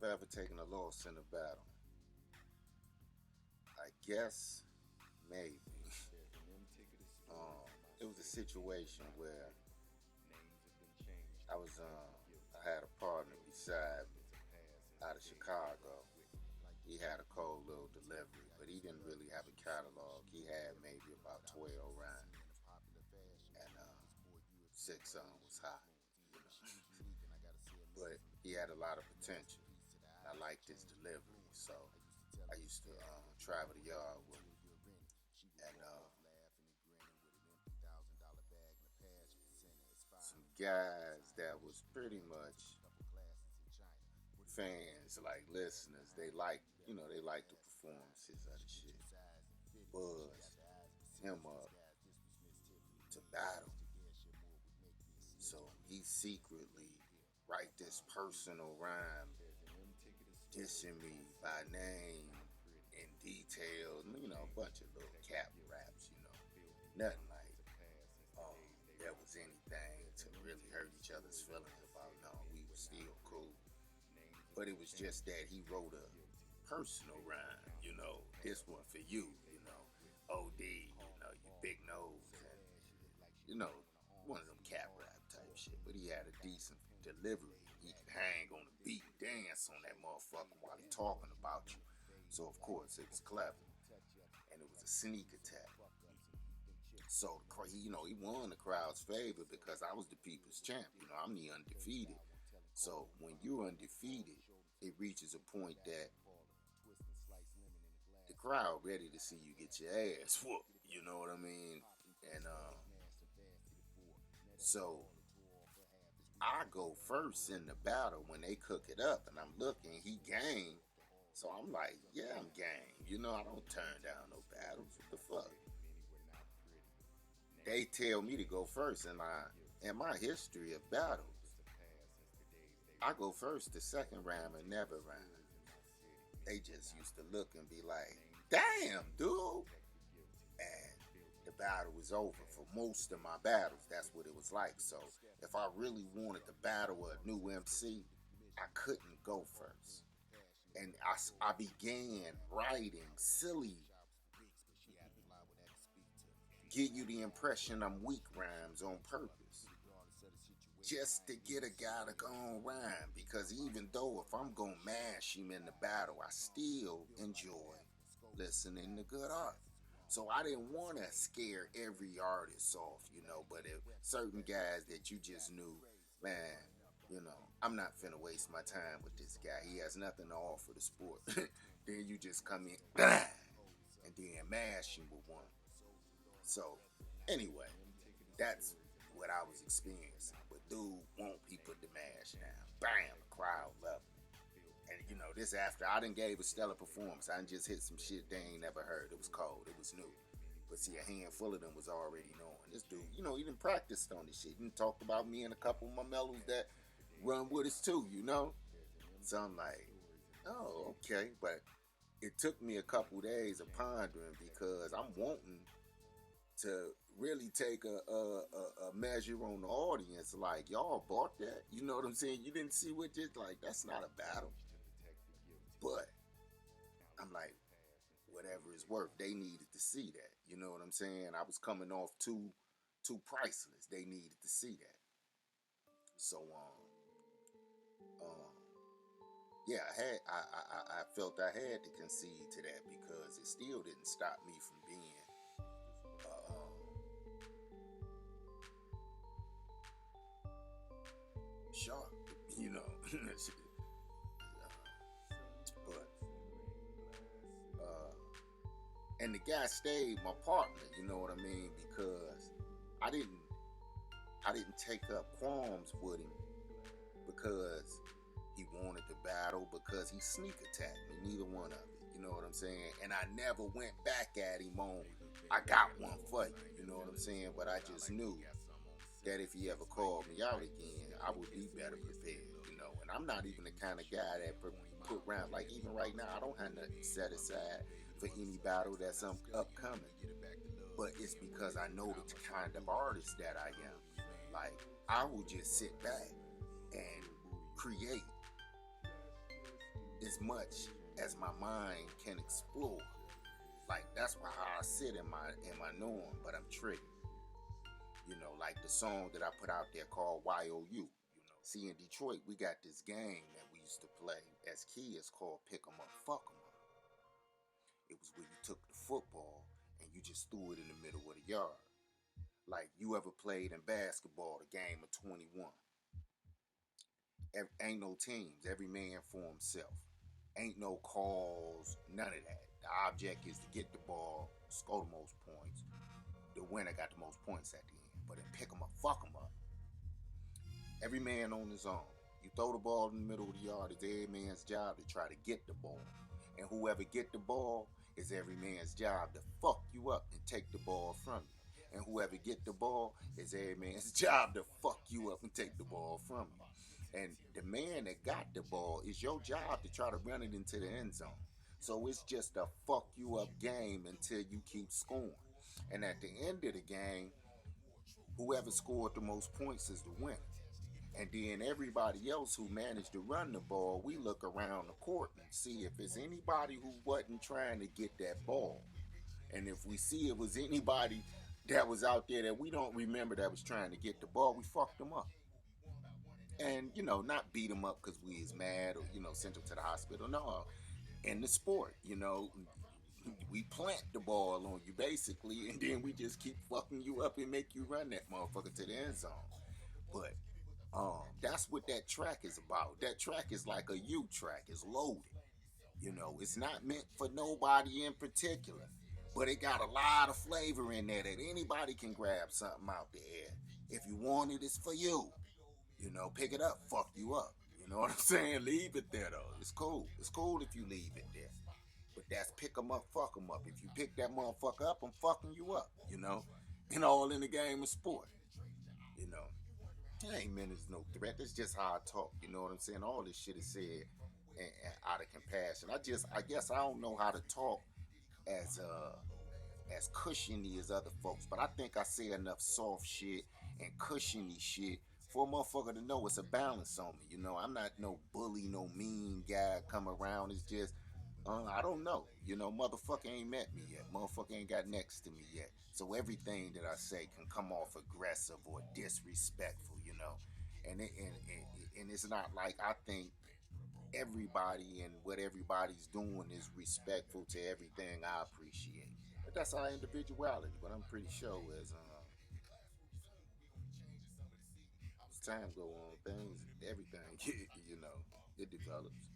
I ever taken a loss in a battle? I guess maybe. It was a situation where I had a partner beside me out of Chicago. He had a cold little delivery, but he didn't really have a catalog. He had maybe about 12 rounds, and six of them was hot, you know. But he had a lot of potential. I liked his delivery, so I used to travel the yard with him. And some guys that was pretty much fans, like listeners, they like, they like the performances of the shit. Buzzed him up to battle. So he secretly write this personal rhyme dissing me by name in detail, a bunch of little cap raps, nothing like there was anything to really hurt each other's feelings about. No, we were still cool. But it was just that he wrote a personal rhyme, this one for you, OD, you big nose, and, one of them cap rap type shit. But he had a decent delivery. He could hang on the beat, dance on that motherfucker while he talking about you. So, of course, it was clever. And it was a sneak attack. So, he won the crowd's favor because I was the people's champ. I'm the undefeated. So, when you're undefeated, it reaches a point that the crowd ready to see you get your ass whooped. You know what I mean? And so I go first in the battle when they cook it up, and I'm looking, he game. So I'm like, yeah, I'm game. I don't turn down no battles. What the fuck? They tell me to go first in my history of battles. I go first the second round and never round. They just used to look and be like, damn, dude. And the battle was over for most of my battles. That's what it was like. So if I really wanted to battle a new MC, I couldn't go first. And I began writing silly, give you the impression I'm weak rhymes on purpose. Just to get a guy to go on rhyme. Because even though if I'm going to mash him in the battle, I still enjoy listening to good art. So I didn't want to scare every artist off, but if certain guys that you just knew, man, I'm not finna waste my time with this guy. He has nothing to offer the sport. Then you just come in, and then mash him with one. So, anyway, that's what I was experiencing. But dude want people to mash now. Bam, the crowd love it. And this after I done gave a stellar performance. I done just hit some shit they ain't never heard. It was cold. It was new. But see, a handful of them was already knowing. This dude, he done practiced on this shit. He done talked about me and a couple of my mellows that run with us too, So I'm like, oh, okay. But it took me a couple days of pondering because I'm wanting to really take a measure on the audience. Like, y'all bought that? You know what I'm saying? You didn't see what just like, that's not a battle. But I'm like, whatever it's worth, they needed to see that. You know what I'm saying? I was coming off too priceless. They needed to see that. So yeah, I felt I had to concede to that because it still didn't stop me from being sharp, but and the guy stayed my partner, you know what I mean, because I didn't take up qualms with him because he wanted to battle, because he sneak attacked me. Neither one of it, you know what I'm saying? And I never went back at him on, I got one for you, you know what I'm saying? But I just knew that if he ever called me out again, I would be better prepared, And I'm not even the kind of guy that put rounds, like even right now, I don't have nothing set aside for any battle that's upcoming. But it's because I know the kind of artist that I am. Like, I will just sit back and create as much as my mind can explore. Like that's why I sit in my norm, but I'm triggered. You know, like the song that I put out there called YOU. You know, see in Detroit we got this game that we used to play as kids called Pick 'em Up, Fuck 'em Up. It was where you took the football and you just threw it in the middle of the yard. Like you ever played in basketball, the game of 21. Ain't no teams, every man for himself. Ain't no calls, none of that. The object is to get the ball, score the most points. The winner got the most points at the end. But then pick 'em up, fuck 'em up. Every man on his own. You throw the ball in the middle of the yard, it's every man's job to try to get the ball. And whoever get the ball is every man's job to fuck you up and take the ball from you. And whoever get the ball is every man's job to fuck you up and take the ball from you. And the man that got the ball, is your job to try to run it into the end zone. So it's just a fuck you up game until you keep scoring. And at the end of the game, whoever scored the most points is the winner. And then everybody else who managed to run the ball, we look around the court and see if it's anybody who wasn't trying to get that ball. And if we see it was anybody that was out there that we don't remember that was trying to get the ball, we fucked them up. And, you know, not beat them up because we is mad or, you know, sent them to the hospital. No, in the sport, you know, we plant the ball on you basically, and then we just keep fucking you up and make you run that motherfucker to the end zone. But that's what that track is about. That track is like a U track. It's loaded. You know, it's not meant for nobody in particular, but it got a lot of flavor in there that anybody can grab something out the air. If you want it, it's for you. You know, pick it up, fuck you up. You know what I'm saying? Leave it there though. It's cool. It's cool if you leave it there. But that's pick 'em up, fuck 'em up. If you pick that motherfucker up, I'm fucking you up. You know, and all in the game of sport. You know, it ain't meant as no threat. That's just how I talk. You know what I'm saying? All this shit is said and out of compassion. I guess I don't know how to talk as cushiony as other folks, but I think I say enough soft shit and cushiony shit for a motherfucker to know it's a balance on me. You know, I'm not no bully, no mean guy come around. It's just, I don't know. You know, motherfucker ain't met me yet. Motherfucker ain't got next to me yet. So everything that I say can come off aggressive or disrespectful, you know. And it's not like I think everybody and what everybody's doing is respectful to everything I appreciate. But that's our individuality. But I'm pretty sure as time go on, things, everything, you know, it develops.